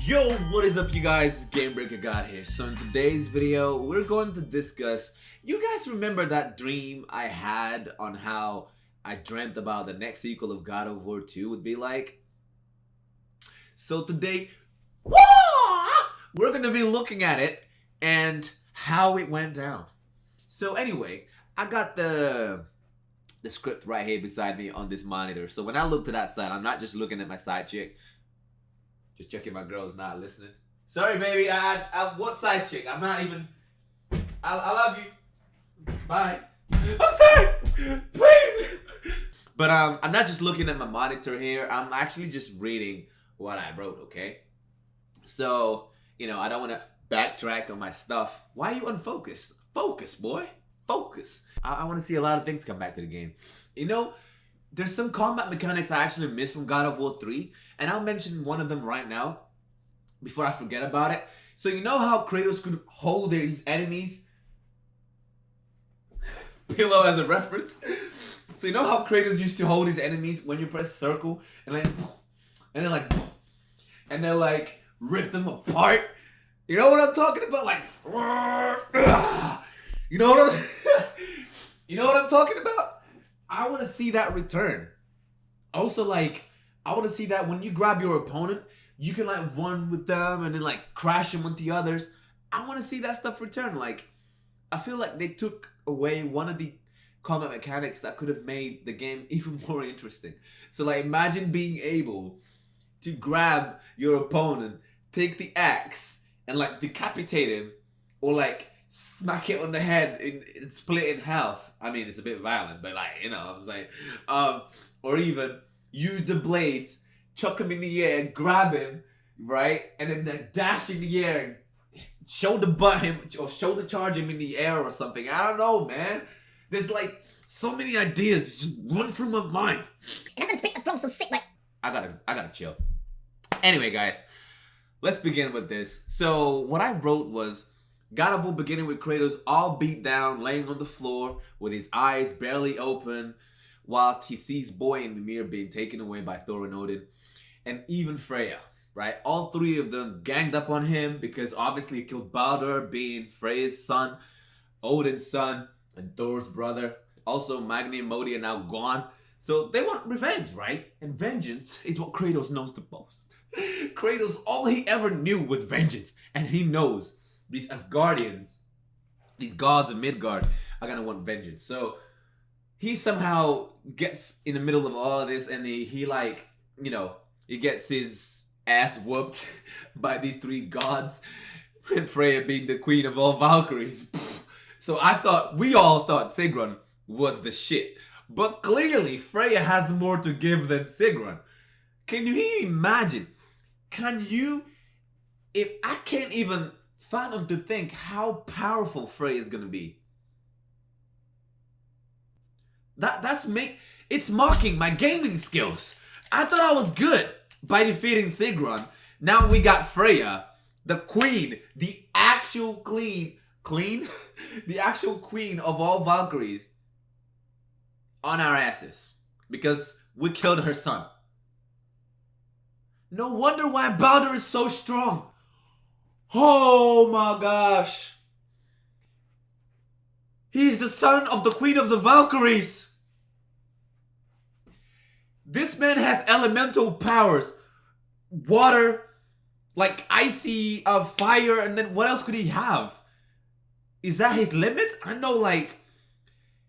Yo, what is up you guys? It's GameBreaker God here. So in today's video, we're going to discuss, you guys remember that dream I had on how I dreamt about the next sequel of God of War 2 would be like? So today, we're going to be looking at it and how it went down. So anyway, I got the script right here beside me on this monitor. So when I look to that side, I'm not just looking at my side chick. Just checking my girl's not listening. Sorry, baby. I what side chick? I'm not even. I love you. Bye. I'm sorry. Please. But I'm not just looking at my monitor here. I'm actually just reading what I wrote. Okay. So I don't want to backtrack on my stuff. Why are you unfocused? Focus, boy. Focus. I want to see a lot of things come back to the game. There's some combat mechanics I actually missed from God of War 3, and I'll mention one of them right now before I forget about it. So you know how Kratos could hold his enemies? Pillow as a reference. So you know how Kratos used to hold his enemies when you press circle and then rip them apart? You know what I'm talking about? You know what I'm talking about? I want to see that return. Also, I want to see that when you grab your opponent, you can run with them and then crash them with the others. I want to see that stuff return. I feel like they took away one of the combat mechanics that could have made the game even more interesting. So imagine being able to grab your opponent, take the axe and decapitate him, or smack it on the head and split in half. I mean, it's a bit violent, but I'm saying. Or even use the blades, chuck him in the air, grab him, right? And then dash in the air, shoulder butt him, or shoulder charge him in the air or something. I don't know, man. There's so many ideas just run through my mind. And I'm gonna pick the throne so sick, I gotta chill. Anyway, guys, let's begin with this. So what I wrote was, God of War beginning with Kratos all beat down, laying on the floor with his eyes barely open, whilst he sees Boy and Mimir being taken away by Thor and Odin, and even Freya, right? All three of them ganged up on him because obviously he killed Baldur, being Freya's son, Odin's son, and Thor's brother. Also, Magni and Modi are now gone. So they want revenge, right? And vengeance is what Kratos knows the most. Kratos, all he ever knew was vengeance, and he knows these Asgardians, these gods of Midgard, are gonna want vengeance. So he somehow gets in the middle of all of this, and he gets his ass whooped by these three gods, and Freya being the queen of all Valkyries. So we all thought Sigrun was the shit. But clearly Freya has more to give than Sigrun. Can you imagine? If I can't even fathom to think how powerful Freya is gonna be. It's mocking my gaming skills. I thought I was good by defeating Sigrun. Now we got Freya, the queen, the actual queen of all Valkyries, on our asses because we killed her son. No wonder why Baldur is so strong. Oh my gosh. He's the son of the Queen of the Valkyries. This man has elemental powers. Water, icy, fire, and then what else could he have? Is that his limits? I know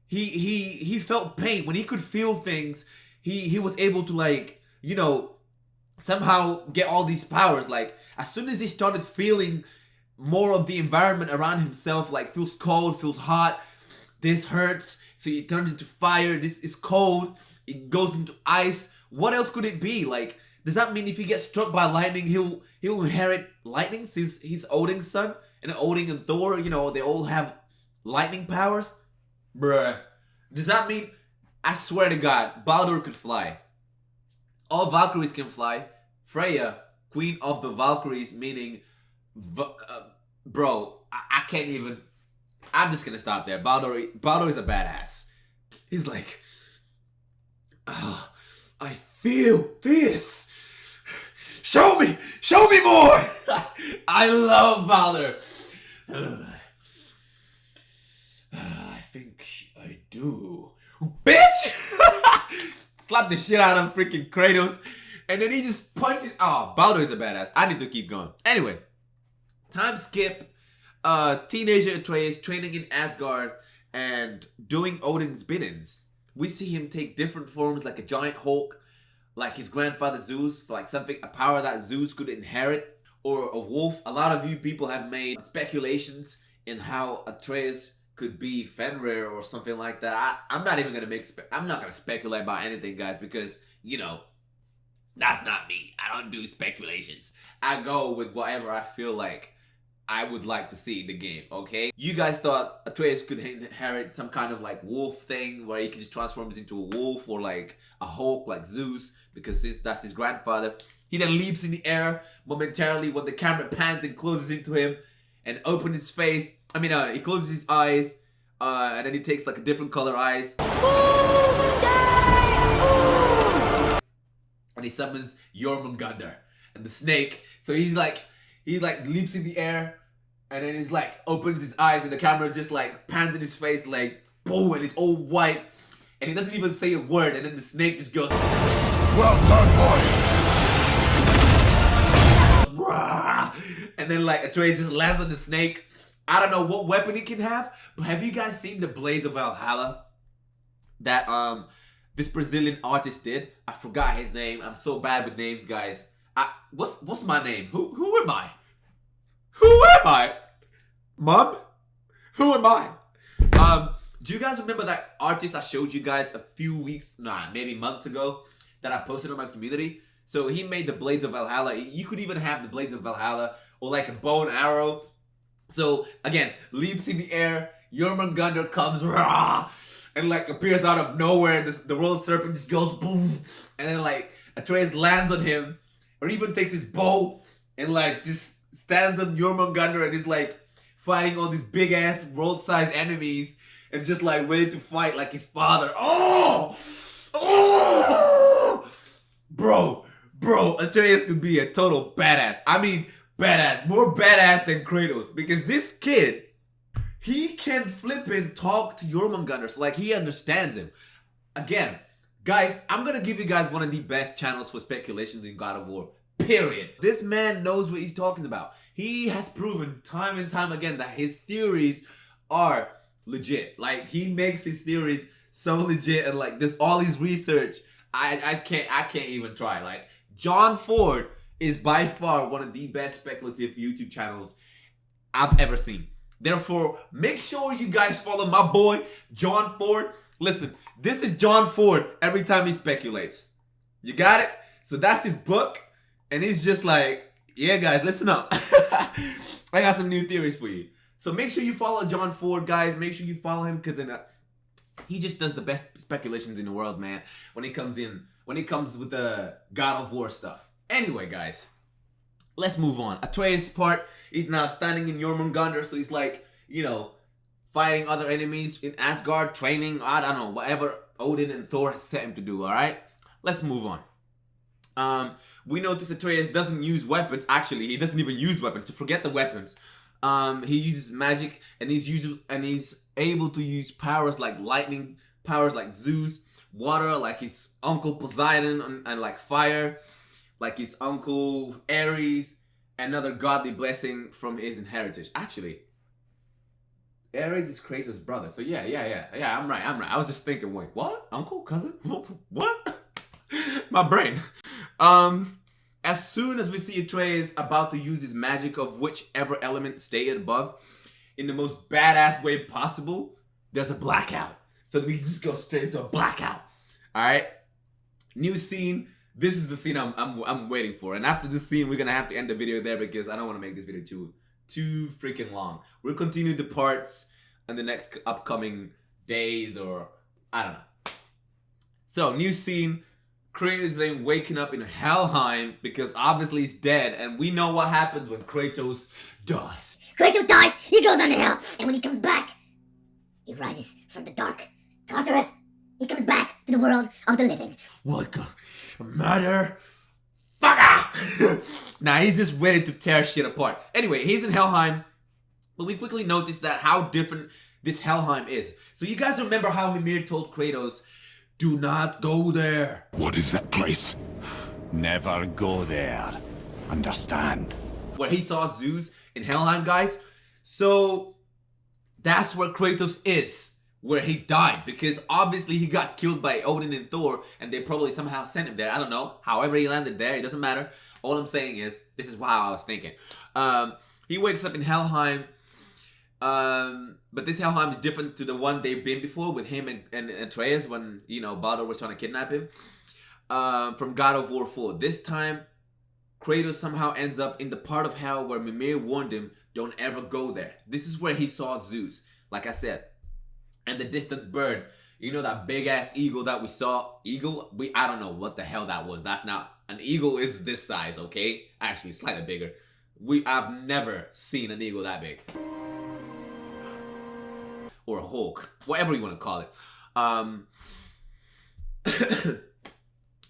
he felt pain. When he could feel things, he was able to somehow get all these powers. As soon as he started feeling more of the environment around himself, feels cold, feels hot, this hurts, so he turns into fire, this is cold, it goes into ice. What else could it be? Does that mean if he gets struck by lightning, he'll inherit lightning since he's Odin's son? And Odin and Thor, they all have lightning powers? Bruh. Does that mean, I swear to God, Baldur could fly. All Valkyries can fly. Freya, Queen of the Valkyries, meaning, bro, I can't even. I'm just gonna stop there. Baldur is a badass. He's I feel this. Show me more. I love Valor. I think I do. Bitch! Slap the shit out of freaking Kratos. And then he just punches. Oh, Baldur is a badass. I need to keep going. Anyway, time skip. Teenager Atreus training in Asgard and doing Odin's biddings. We see him take different forms like a giant Hulk, like his grandfather Zeus, like a power that Zeus could inherit, or a wolf. A lot of you people have made speculations in how Atreus could be Fenrir or something like that. I'm not even gonna I'm not gonna speculate about anything, guys, because you know that's not me. I don't do speculations. I go with whatever I feel like I would like to see in the game, okay? You guys thought Atreus could inherit some kind of like wolf thing where he can just transform into a wolf or like a Hulk like Zeus because that's his grandfather. He then leaps in the air momentarily when the camera pans and closes into him and opens his face. He closes his eyes and then he takes like a different color eyes. And he summons Jormungandr and the snake. So he leaps in the air and then he's like opens his eyes and the camera just like pans in his face like boom, and it's all white and he doesn't even say a word, and then the snake just goes, well done, boy. And then like Atreus just lands on the snake. I don't know what weapon he can have, but have you guys seen the Blades of Valhalla that this Brazilian artist did? I forgot his name. I'm so bad with names, guys. What's my name? Who am I? Who am I? Mom? Who am I? Do you guys remember that artist I showed you guys a few maybe months ago that I posted on my community? So he made the Blades of Valhalla. You could even have the Blades of Valhalla or like a bow and arrow. So again, leaps in the air, Jormungandr comes rah, and like appears out of nowhere. The world serpent just goes boom, and then like Atreus lands on him, or even takes his bow and like just stands on Jormungandr and is like fighting all these big ass world sized enemies and just like ready to fight like his father. Oh, bro, Atreus could be a total badass. Badass, more badass than Kratos, because this kid, he can flip and talk to Jormungandr, so like he understands him. Again, guys, I'm gonna give you guys one of the best channels for speculations in God of War, period. This man knows what he's talking about. He has proven time and time again that his theories are legit. Like he makes his theories so legit, and like there's all his research. I can't even try. Like John Ford is by far one of the best speculative YouTube channels I've ever seen. Therefore, make sure you guys follow my boy, John Ford. Listen, this is John Ford every time he speculates. You got it? So that's his book. And he's just like, yeah, guys, listen up. I got some new theories for you. So make sure you follow John Ford, guys. Make sure you follow him because he just does the best speculations in the world, man. When he comes with the God of War stuff. Anyway, guys, let's move on. Atreus' part, he's now standing in Jormungandr, so he's like, fighting other enemies in Asgard, training, I don't know, whatever Odin and Thor has set him to do, alright? Let's move on. We notice Atreus doesn't use weapons. Actually, he doesn't even use weapons, so forget the weapons. He uses magic, and he's able to use powers like lightning, powers like Zeus, water like his uncle Poseidon, and like fire like his uncle Ares, another godly blessing from his inheritance. Actually, Ares is Kratos' brother. So yeah, I'm right. I was just thinking, wait, what? Uncle? Cousin? What? My brain. As soon as we see Atreus about to use his magic of whichever element stated above in the most badass way possible, there's a blackout. So we just go straight into a blackout. Alright? New scene. This is the scene I'm waiting for. And after this scene, we're gonna have to end the video there because I don't want to make this video too freaking long. We'll continue the parts in the next upcoming days, or I don't know. So, new scene. Kratos is then waking up in Helheim because obviously he's dead, and we know what happens when Kratos dies. Kratos dies, he goes down to hell, and when he comes back, he rises from the dark Tartarus. He comes back to the world of the living. What matter? fucker! Now he's just ready to tear shit apart. Anyway, he's in Helheim, but we quickly noticed that how different this Helheim is. So you guys remember how Mimir told Kratos, do not go there. What is that place? Never go there. Understand? Where he saw Zeus in Helheim, guys. So that's where Kratos is, where he died, because obviously he got killed by Odin and Thor, and they probably somehow sent him there. I don't know. However he landed there, it doesn't matter. All I'm saying is, this is how I was thinking. He wakes up in Helheim, but this Helheim is different to the one they've been before with him and Atreus when, you know, Baldur was trying to kidnap him. From God of War 4. This time, Kratos somehow ends up in the part of hell where Mimir warned him, don't ever go there. This is where he saw Zeus, like I said. And the distant bird, you know, that big ass eagle that we saw. Eagle? I don't know what the hell that was. That's not, an eagle is this size, okay? Actually, slightly bigger. I've never seen an eagle that big. Or a hawk, whatever you want to call it.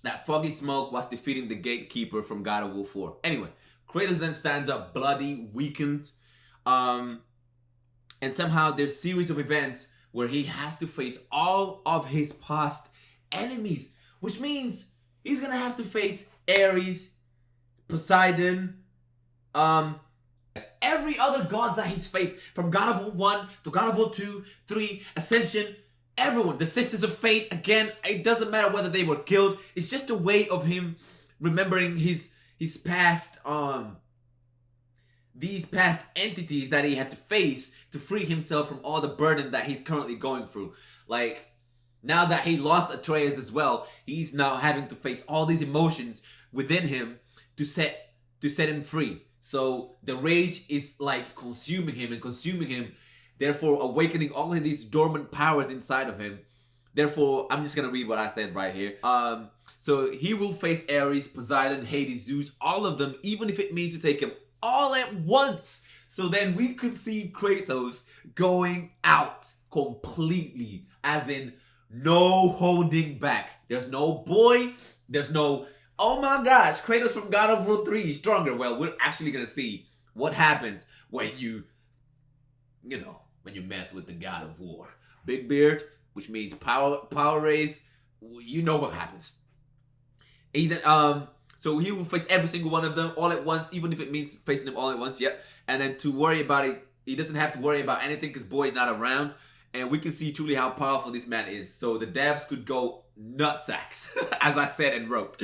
That foggy smoke was defeating the gatekeeper from God of War 4. Anyway, Kratos then stands up bloody, weakened. And somehow there's a series of events where he has to face all of his past enemies. Which means he's gonna have to face Ares, Poseidon, every other gods that he's faced. From God of War 1 to God of War 2, 3, Ascension. Everyone, the Sisters of Fate, again, it doesn't matter whether they were killed. It's just a way of him remembering his past, these past entities that he had to face to free himself from all the burden that he's currently going through. Like, now that he lost Atreus as well, he's now having to face all these emotions within him to set him free. So the rage is like consuming him, therefore awakening all of these dormant powers inside of him. Therefore, I'm just gonna read what I said right here. So he will face Ares, Poseidon, Hades, Zeus, all of them, even if it means to take him all at once. So then we could see Kratos going out completely, as in no holding back. There's no boy, there's no, oh my gosh, Kratos from God of War 3 is stronger. Well, we're actually gonna see what happens when you know, when you mess with the God of War. Big beard, which means power raise, you know what happens. Either, so he will face every single one of them all at once, even if it means facing them all at once, yep. And then to worry about it, he doesn't have to worry about anything because boy's not around. And we can see truly how powerful this man is. So the devs could go nutsacks, as I said and wrote,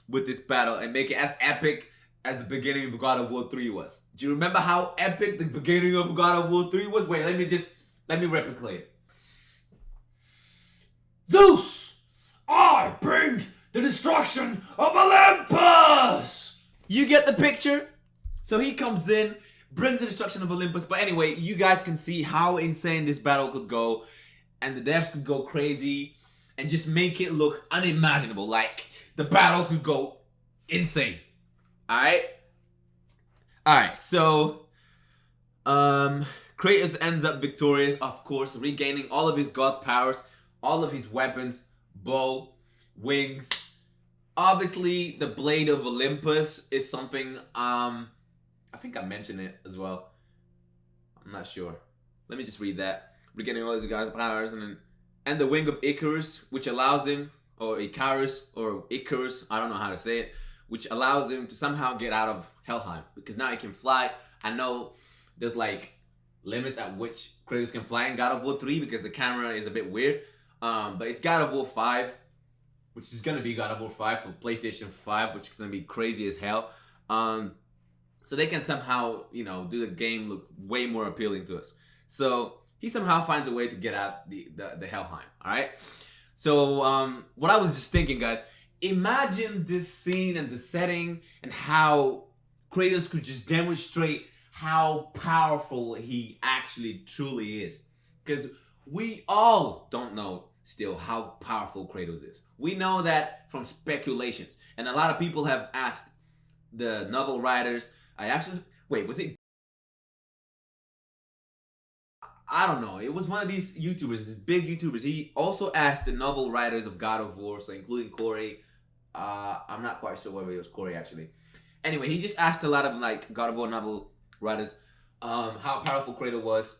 with this battle and make it as epic as the beginning of God of War 3 was. Do you remember how epic the beginning of God of War 3 was? Wait, let me replicate it. Zeus, I bring the destruction of Olympus! You get the picture? So he comes in, brings the destruction of Olympus. But anyway, you guys can see how insane this battle could go. And the devs could go crazy and just make it look unimaginable. Like, the battle could go insane. Alright, so Kratos ends up victorious, of course, regaining all of his god powers, all of his weapons, bow, wings. Obviously, the Blade of Olympus is something, I think I mentioned it as well. I'm not sure. Let me just read that. Regaining all his god powers, and the Wing of Icarus, which allows him, or Icarus, I don't know how to say it, which allows him to somehow get out of Helheim, because now he can fly. I know there's like limits at which Kratos can fly in God of War 3 because the camera is a bit weird. But it's God of War 5, which is gonna be God of War 5 for PlayStation 5, which is gonna be crazy as hell. So they can somehow, you know, do the game look way more appealing to us. So he somehow finds a way to get out the Helheim. All right. So what I was just thinking, guys. Imagine this scene and the setting and how Kratos could just demonstrate how powerful he actually truly is. Because we all don't know still how powerful Kratos is. We know that from speculations. And a lot of people have asked the novel writers. Was it? I don't know. It was one of these YouTubers, these big YouTubers. He also asked the novel writers of God of War, so including Corey, I'm not quite sure whether it was Corey actually. Anyway, he just asked a lot of like God of War novel writers how powerful Kratos was,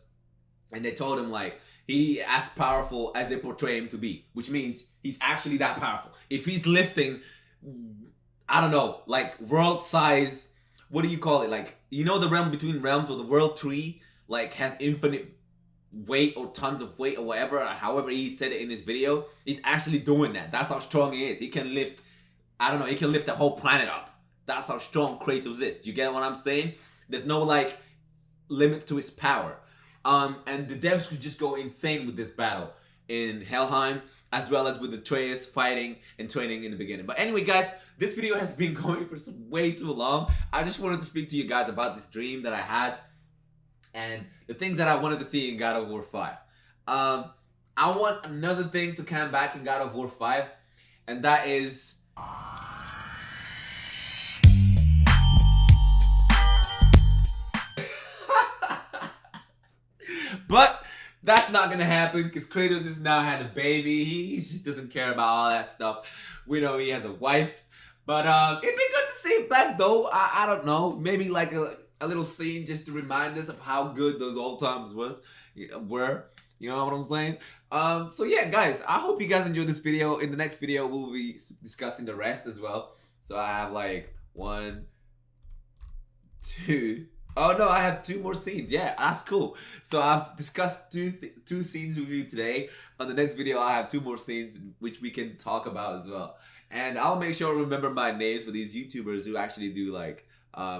and they told him like he as powerful as they portray him to be, which means he's actually that powerful. If he's lifting, I don't know, like world size, what do you call it? Like, you know, the realm between realms, or the world tree, like has infinite weight or tons of weight or whatever, or however he said it in his video. He's actually doing that. That's how strong he is. He can lift, I don't know, he can lift the whole planet up. That's how strong Kratos is. Do you get what I'm saying? There's no like limit to his power. And the devs could just go insane with this battle in Helheim, as well as with Atreus fighting and training in the beginning. But anyway, guys, this video has been going for way too long. I just wanted to speak to you guys about this dream that I had and the things that I wanted to see in God of War 5. I want another thing to come back in God of War 5, and that is but that's not gonna happen because Kratos has now had a baby. He just doesn't care about all that stuff. We know he has a wife. But it'd be good to see it back though. I don't know. Maybe like a little scene just to remind us of how good those old times were. You know what I'm saying? So yeah, guys, I hope you guys enjoyed this video. In the next video, we'll be discussing the rest as well. So I have like 1, 2. Oh no, I have 2 more scenes. Yeah, that's cool. So I've discussed two scenes with you today. On the next video, I have 2 more scenes which we can talk about as well. And I'll make sure to remember my names for these YouTubers who actually do like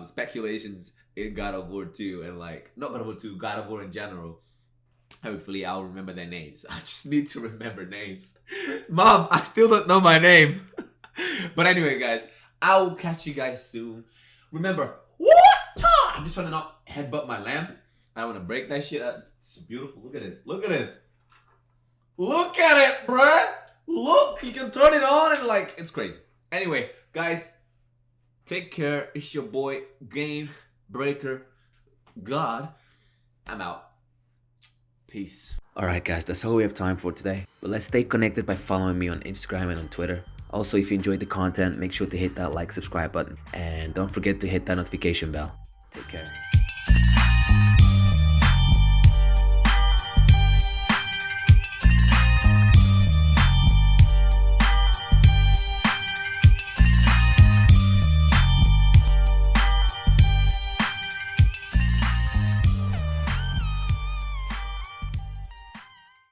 speculations in God of War 2 and like, not God of War 2, God of War in general. Hopefully I'll remember their names. I just need to remember names. Mom, I still don't know my name. But anyway, guys, I will catch you guys soon. Remember, what? I'm just trying to not headbutt my lamp. I want to break that shit up. It's beautiful. Look at this. Look at this. Look at it, bruh. Look, you can turn it on and like, it's crazy. Anyway, guys, take care. It's your boy, Game Breaker God. I'm out. Peace. Alright guys, that's all we have time for today. But let's stay connected by following me on Instagram and on Twitter. Also, if you enjoyed the content, make sure to hit that like, subscribe button. And don't forget to hit that notification bell. Take care.